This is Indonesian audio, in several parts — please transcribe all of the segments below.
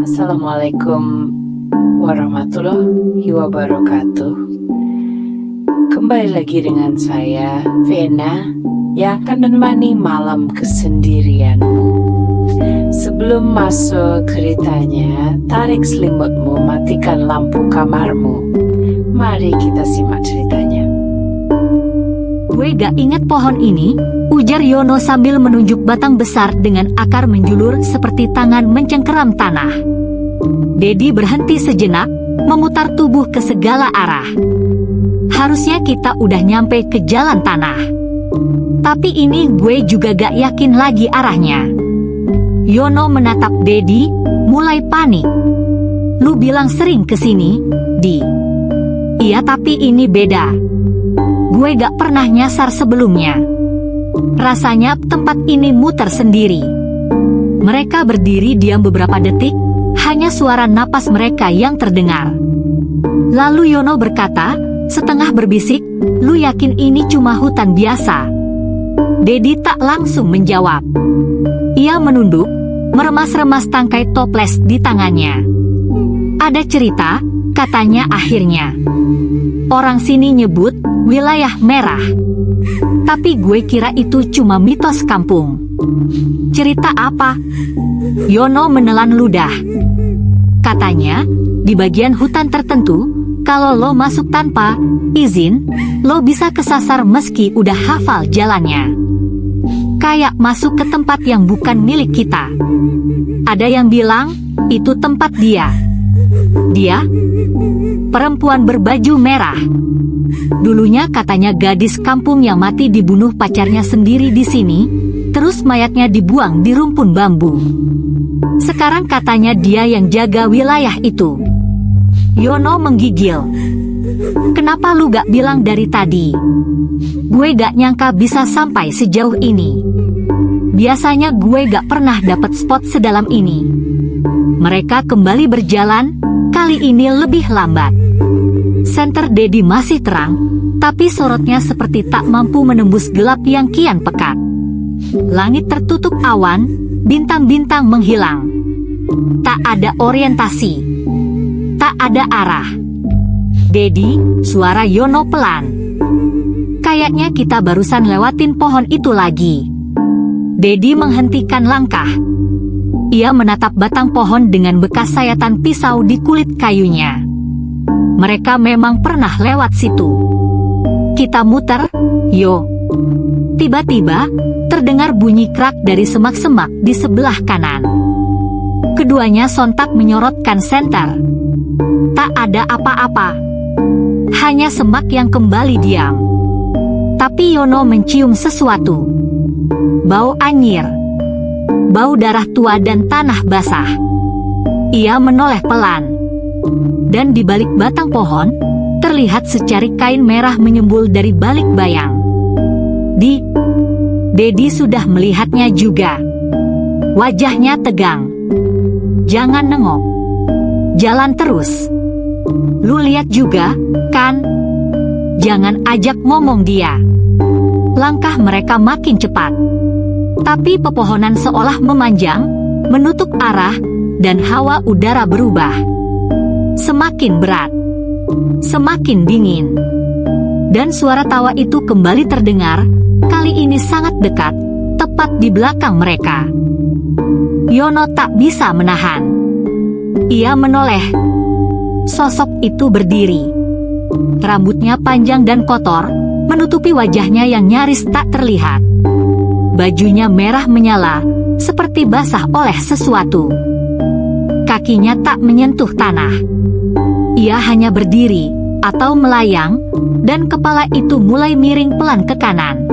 Assalamualaikum warahmatullahi wabarakatuh. Kembali lagi dengan saya, Vena, yang akan menemani malam kesendirianmu. Sebelum masuk ceritanya, tarik selimutmu, matikan lampu kamarmu. Mari kita simak ceritanya. Gue gak inget pohon ini, ujar Yono sambil menunjuk batang besar dengan akar menjulur seperti tangan mencengkeram tanah. Dedi berhenti sejenak, memutar tubuh ke segala arah. Harusnya kita udah nyampe ke jalan tanah. Tapi ini gue juga gak yakin lagi arahnya. Yono menatap Dedi, mulai panik. Lu bilang sering kesini, Di. Iya tapi ini beda. Gue gak pernah nyasar sebelumnya. Rasanya tempat ini muter sendiri. Mereka berdiri diam beberapa detik, hanya suara napas mereka yang terdengar. Lalu Yono berkata, setengah berbisik, lu yakin ini cuma hutan biasa? Dedi tak langsung menjawab. Ia menunduk, meremas-remas tangkai toples di tangannya. Ada cerita, katanya akhirnya. Orang sini nyebut wilayah merah. Tapi gue kira itu cuma mitos kampung. Cerita apa? Yono menelan ludah. Katanya, di bagian hutan tertentu, kalau lo masuk tanpa izin, lo bisa kesasar meski udah hafal jalannya. Kayak masuk ke tempat yang bukan milik kita. Ada yang bilang, itu tempat dia. Dia? Perempuan berbaju merah. Dulunya katanya gadis kampung yang mati dibunuh pacarnya sendiri di sini, terus mayatnya dibuang di rumpun bambu. Sekarang katanya dia yang jaga wilayah itu. Yono menggigil. Kenapa lu gak bilang dari tadi? Gue gak nyangka bisa sampai sejauh ini. Biasanya gue gak pernah dapat spot sedalam ini. Mereka kembali berjalan, kali ini lebih lambat. Senter Dedi masih terang, tapi sorotnya seperti tak mampu menembus gelap yang kian pekat. Langit tertutup awan, bintang-bintang menghilang. Tak ada orientasi. Tak ada arah. Dedi, suara Yono pelan. Kayaknya kita barusan lewatin pohon itu lagi. Dedi menghentikan langkah. Ia menatap batang pohon dengan bekas sayatan pisau di kulit kayunya. Mereka memang pernah lewat situ. Kita muter, yo. Tiba-tiba, terdengar bunyi krak dari semak-semak di sebelah kanan. Keduanya sontak menyorotkan senter. Tak ada apa-apa. Hanya semak yang kembali diam. Tapi Yono mencium sesuatu. Bau anyir. Bau darah tua dan tanah basah. Ia menoleh pelan. Dan di balik batang pohon, terlihat secari kain merah menyembul dari balik bayang. Dedi sudah melihatnya juga. Wajahnya tegang. Jangan nengok. Jalan terus. Lu lihat juga, kan? Jangan ajak ngomong dia. Langkah mereka makin cepat. Tapi pepohonan seolah memanjang, menutup arah, dan hawa udara berubah. Semakin berat. Semakin dingin. Dan suara tawa itu kembali terdengar, kali ini sangat dekat, tepat di belakang mereka. Yono tak bisa menahan. Ia menoleh. Sosok itu berdiri. Rambutnya panjang dan kotor, menutupi wajahnya yang nyaris tak terlihat. Bajunya merah menyala, seperti basah oleh sesuatu. Kakinya tak menyentuh tanah. Ia hanya berdiri, atau melayang, dan kepala itu mulai miring pelan ke kanan.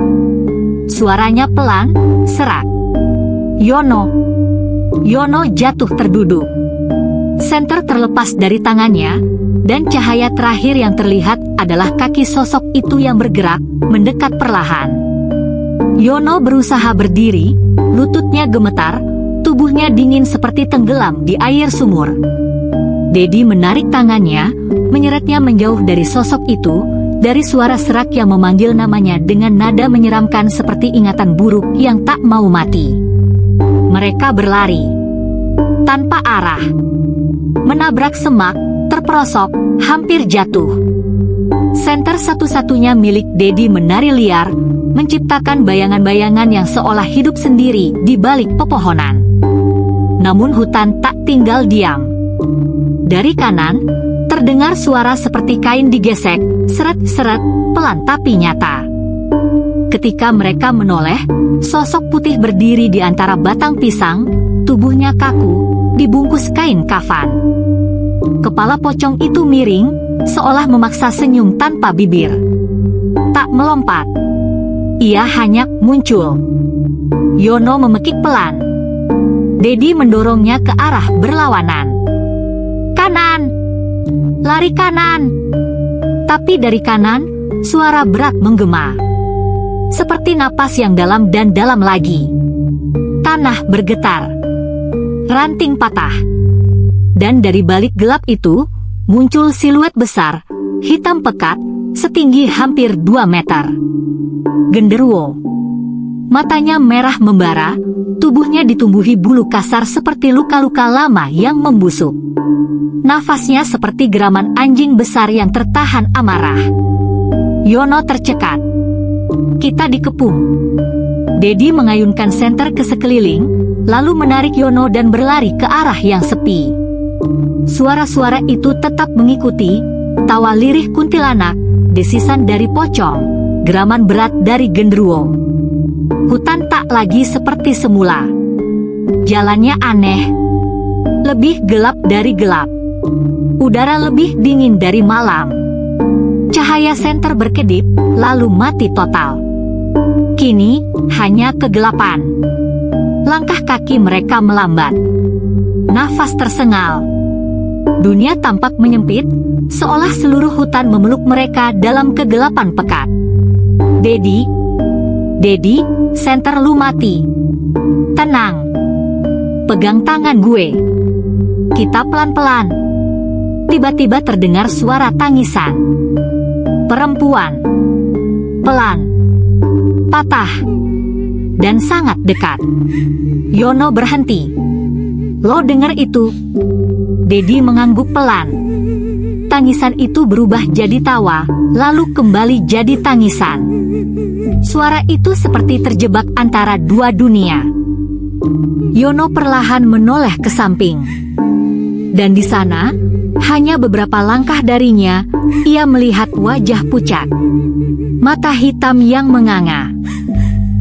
Suaranya pelan, serak. Yono. Yono jatuh terduduk. Senter terlepas dari tangannya, dan cahaya terakhir yang terlihat adalah kaki sosok itu yang bergerak, mendekat perlahan. Yono berusaha berdiri, lututnya gemetar, tubuhnya dingin seperti tenggelam di air sumur. Dedi menarik tangannya, menyeretnya menjauh dari sosok itu, dari suara serak yang memanggil namanya dengan nada menyeramkan seperti ingatan buruk yang tak mau mati. Mereka berlari. tanpa arah. Menabrak semak, terperosok, hampir jatuh. Senter satu-satunya milik Dedi menari liar, menciptakan bayangan-bayangan yang seolah hidup sendiri di balik pepohonan. Namun hutan tak tinggal diam. Dari kanan, terdengar suara seperti kain digesek, seret-seret, pelan tapi nyata. Ketika mereka menoleh, sosok putih berdiri di antara batang pisang, tubuhnya kaku, dibungkus kain kafan. Kepala pocong itu miring, seolah memaksa senyum tanpa bibir. Tak melompat. Ia hanya muncul. Yono memekik pelan. Dedi mendorongnya ke arah berlawanan. Kanan! Lari kanan! Tapi dari kanan, suara berat menggema. Seperti napas yang dalam dan dalam lagi. Tanah bergetar. Ranting patah. Dan dari balik gelap itu, muncul siluet besar, hitam pekat, setinggi hampir 2 meter. Genderuwo. Matanya merah membara, tubuhnya ditumbuhi bulu kasar seperti luka-luka lama yang membusuk. Nafasnya seperti geraman anjing besar yang tertahan amarah. Yono tercekat. Kita dikepung. Dedi mengayunkan senter ke sekeliling, lalu menarik Yono dan berlari ke arah yang sepi. Suara-suara itu tetap mengikuti, tawa lirih kuntilanak, desisan dari pocong, geraman berat dari genderuwo. Hutan tak lagi seperti semula. Jalannya aneh, lebih gelap dari gelap. Udara lebih dingin dari malam. Cahaya senter berkedip, lalu mati total. Kini, hanya kegelapan. Langkah kaki mereka melambat. Nafas tersengal. Dunia tampak menyempit, seolah seluruh hutan memeluk mereka dalam kegelapan pekat. Dedi, senter lu mati. Tenang. Pegang tangan gue. Kita pelan-pelan. Tiba-tiba terdengar suara tangisan. Perempuan. Pelan. Patah. Dan sangat dekat. Yono berhenti. Lo dengar itu? Dedi mengangguk pelan. Tangisan itu berubah jadi tawa, lalu kembali jadi tangisan. Suara itu seperti terjebak antara dua dunia. Yono perlahan menoleh ke samping. Dan di sana, hanya beberapa langkah darinya, ia melihat wajah pucat. Mata hitam yang menganga.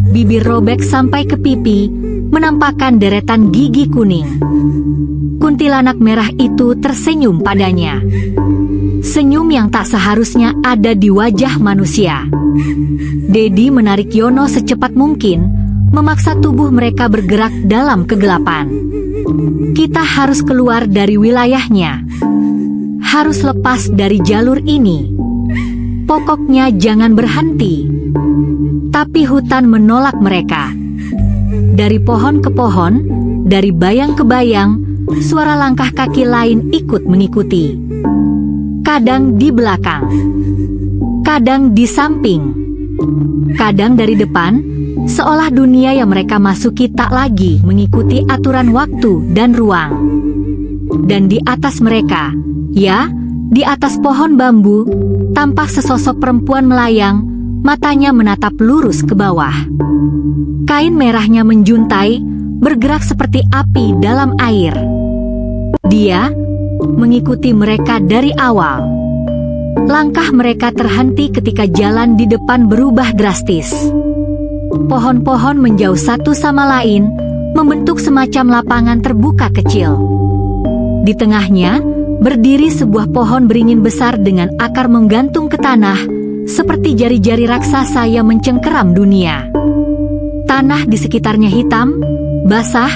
Bibir robek sampai ke pipi, menampakkan deretan gigi kuning. Kuntilanak merah itu tersenyum padanya. Senyum yang tak seharusnya ada di wajah manusia. Dedi menarik Yono secepat mungkin, memaksa tubuh mereka bergerak dalam kegelapan. Kita harus keluar dari wilayahnya. Harus lepas dari jalur ini. Pokoknya jangan berhenti. Tapi hutan menolak mereka. Dari pohon ke pohon, dari bayang ke bayang, suara langkah kaki lain ikut mengikuti. Kadang di belakang, kadang di samping, kadang dari depan, seolah dunia yang mereka masuki tak lagi mengikuti aturan waktu dan ruang. Dan di atas mereka, ya, di atas pohon bambu, tampak sesosok perempuan melayang, matanya menatap lurus ke bawah. Kain merahnya menjuntai, bergerak seperti api dalam air. Dia mengikuti mereka dari awal. Langkah mereka terhenti ketika jalan di depan berubah drastis. Pohon-pohon menjauh satu sama lain, membentuk semacam lapangan terbuka kecil. Di tengahnya, berdiri sebuah pohon beringin besar dengan akar menggantung ke tanah, seperti jari-jari raksasa yang mencengkeram dunia. Tanah di sekitarnya hitam, basah,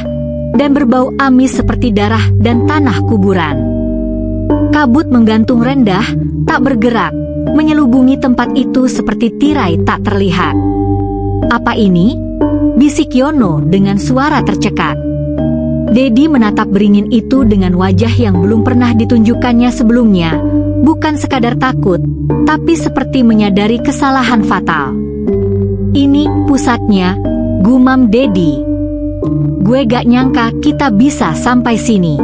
dan berbau amis seperti darah dan tanah kuburan. Kabut menggantung rendah, tak bergerak, menyelubungi tempat itu seperti tirai tak terlihat. Apa ini? Bisik Yono dengan suara tercekat. Dedi menatap beringin itu dengan wajah yang belum pernah ditunjukkannya sebelumnya, bukan sekadar takut, tapi seperti menyadari kesalahan fatal. Ini pusatnya, gumam Dedi. Gue gak nyangka kita bisa sampai sini.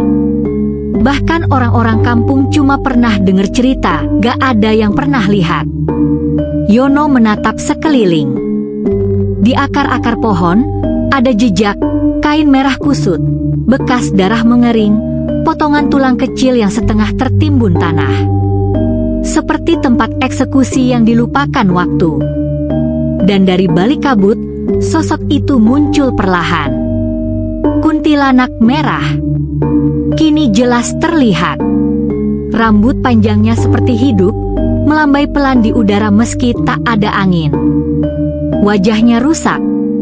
Bahkan orang-orang kampung cuma pernah denger cerita, gak ada yang pernah lihat. Yono menatap sekeliling. Di akar-akar pohon, ada jejak, kain merah kusut, bekas darah mengering, potongan tulang kecil yang setengah tertimbun tanah. Seperti tempat eksekusi yang dilupakan waktu. Dan dari balik kabut, sosok itu muncul perlahan. Kuntilanak merah. Kini jelas terlihat. Rambut panjangnya seperti hidup, melambai pelan di udara meski tak ada angin. Wajahnya rusak,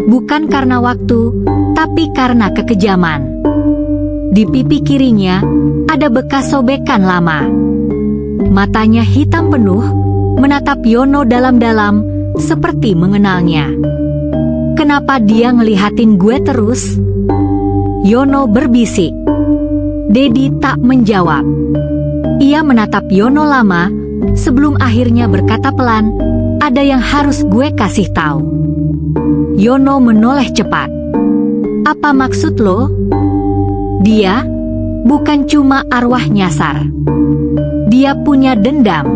bukan karena waktu, tapi karena kekejaman. Di pipi kirinya, ada bekas sobekan lama. Matanya hitam penuh, menatap Yono dalam-dalam, seperti mengenalnya. Kenapa dia ngelihatin gue terus? Yono berbisik. Dedi tak menjawab. Ia menatap Yono lama, sebelum akhirnya berkata pelan, ada yang harus gue kasih tahu. Yono menoleh cepat. Apa maksud lo? Dia bukan cuma arwah nyasar. Dia punya dendam.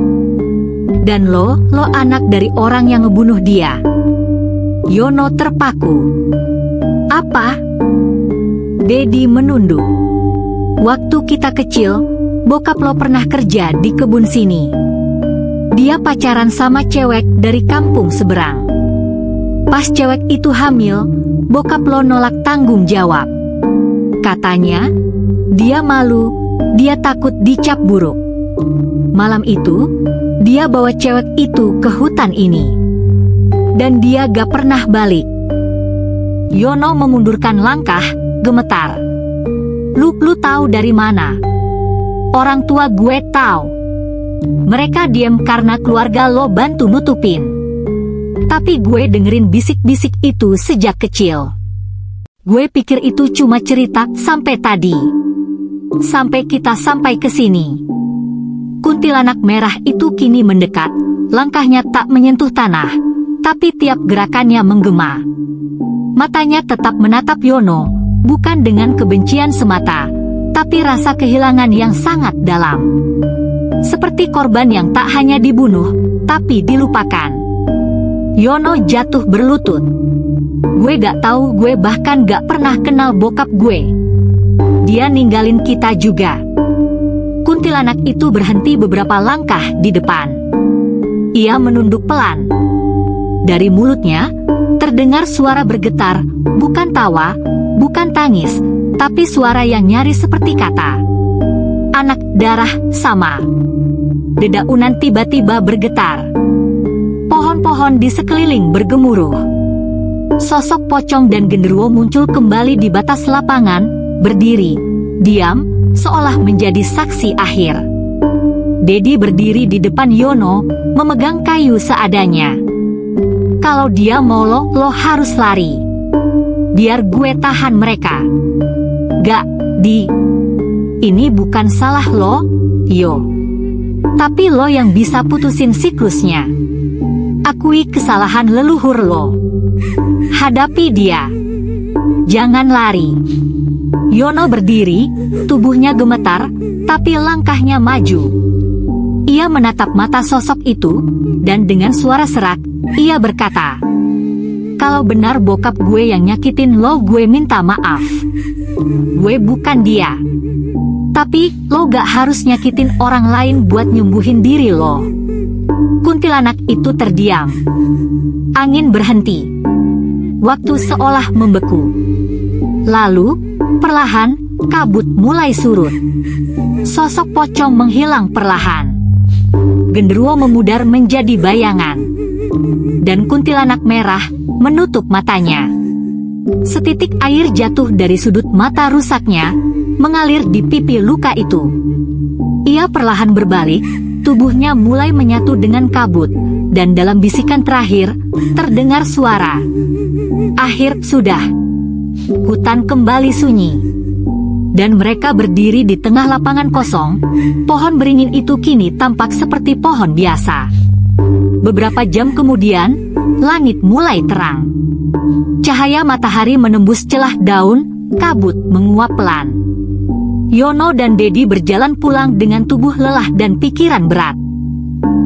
Dan lo anak dari orang yang ngebunuh dia. Yono terpaku. Apa? Dedi menunduk. Waktu kita kecil, bokap lo pernah kerja di kebun sini. Dia pacaran sama cewek dari kampung seberang. Pas cewek itu hamil, bokap lo nolak tanggung jawab. Katanya, dia malu, dia takut dicap buruk. Malam itu, dia bawa cewek itu ke hutan ini. Dan dia gak pernah balik. Yono memundurkan langkah, gemetar. Lu tahu dari mana? Orang tua gue tahu. Mereka diem karena keluarga lo bantu nutupin. Tapi gue dengerin bisik-bisik itu sejak kecil. Gue pikir itu cuma cerita sampai tadi. Sampai kita sampai ke sini. Kuntilanak merah itu kini mendekat, langkahnya tak menyentuh tanah, tapi tiap gerakannya menggema. Matanya tetap menatap Yono, bukan dengan kebencian semata, tapi rasa kehilangan yang sangat dalam. Seperti korban yang tak hanya dibunuh, tapi dilupakan. Yono jatuh berlutut. Gue gak tahu, gue bahkan gak pernah kenal bokap gue. Dia ninggalin kita juga. Kuntilanak itu berhenti beberapa langkah di depan. Ia menunduk pelan. Dari mulutnya, terdengar suara bergetar, bukan tawa, bukan tangis, tapi suara yang nyaris seperti kata. Anak darah sama. Dedaunan tiba-tiba bergetar. Pohon-pohon di sekeliling bergemuruh. Sosok pocong dan genderuwo muncul kembali di batas lapangan, berdiri, diam, seolah menjadi saksi akhir. Dedi berdiri di depan Yono, memegang kayu seadanya. Kalau dia mau lo harus lari. Biar gue tahan mereka. Gak, ini bukan salah lo, Yo. Tapi lo yang bisa putusin siklusnya. Akui kesalahan leluhur lo. Hadapi dia. Jangan lari. Yono berdiri, tubuhnya gemetar, tapi langkahnya maju. Ia menatap mata sosok itu, dan dengan suara serak, ia berkata, kalau benar bokap gue yang nyakitin lo, gue minta maaf. Gue bukan dia. Tapi lo gak harus nyakitin orang lain buat nyembuhin diri lo. Kuntilanak itu terdiam. Angin berhenti. Waktu seolah membeku. Lalu, perlahan, kabut mulai surut. Sosok pocong menghilang perlahan. Genderuwo memudar menjadi bayangan. Dan kuntilanak merah menutup matanya. Setitik air jatuh dari sudut mata rusaknya, mengalir di pipi luka itu. Ia perlahan berbalik, tubuhnya mulai menyatu dengan kabut, dan dalam bisikan terakhir, terdengar suara. Akhir sudah. Hutan kembali sunyi. Dan mereka berdiri di tengah lapangan kosong. Pohon beringin itu kini tampak seperti pohon biasa. Beberapa jam kemudian, langit mulai terang. Cahaya matahari menembus celah daun, kabut menguap pelan. Yono dan Dedi berjalan pulang dengan tubuh lelah dan pikiran berat.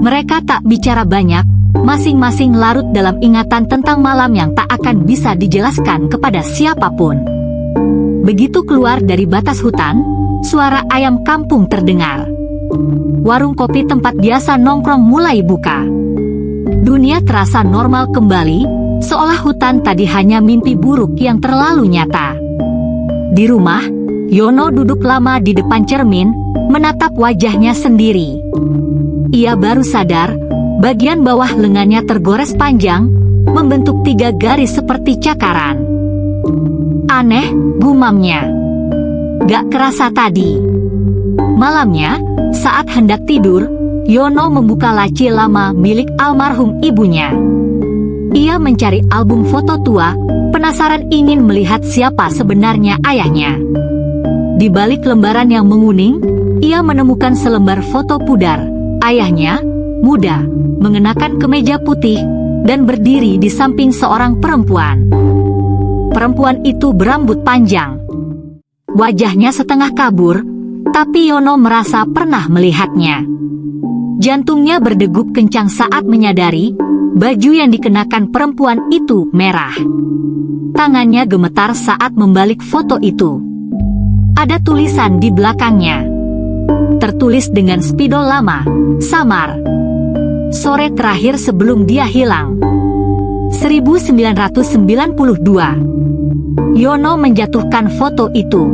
Mereka tak bicara banyak, masing-masing larut dalam ingatan tentang malam yang tak akan bisa dijelaskan kepada siapapun. Begitu keluar dari batas hutan, suara ayam kampung terdengar. Warung kopi tempat biasa nongkrong mulai buka. Dunia terasa normal kembali, seolah hutan tadi hanya mimpi buruk yang terlalu nyata. Di rumah, Yono duduk lama di depan cermin, menatap wajahnya sendiri. Ia baru sadar, bagian bawah lengannya tergores panjang, membentuk 3 garis seperti cakaran. Aneh, gumamnya. Gak kerasa tadi. Malamnya, saat hendak tidur, Yono membuka laci lama milik almarhum ibunya. Ia mencari album foto tua, penasaran ingin melihat siapa sebenarnya ayahnya. Di balik lembaran yang menguning, ia menemukan selembar foto pudar. Ayahnya, muda, mengenakan kemeja putih, dan berdiri di samping seorang perempuan. Perempuan itu berambut panjang. Wajahnya setengah kabur, tapi Yono merasa pernah melihatnya. Jantungnya berdegup kencang saat menyadari, baju yang dikenakan perempuan itu merah. Tangannya gemetar saat membalik foto itu. Ada tulisan di belakangnya. Tertulis dengan spidol lama, samar. Sore terakhir sebelum dia hilang. 1992. Yono menjatuhkan foto itu.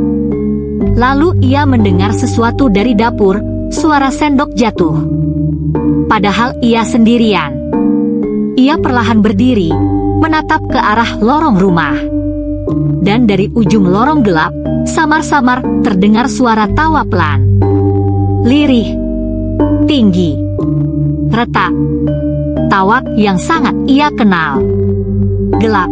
Lalu ia mendengar sesuatu dari dapur, suara sendok jatuh. Padahal ia sendirian. Ia perlahan berdiri, menatap ke arah lorong rumah. Dan dari ujung lorong gelap, samar-samar terdengar suara tawa pelan. Lirih, tinggi, retak. Tawa yang sangat ia kenal. Gelap.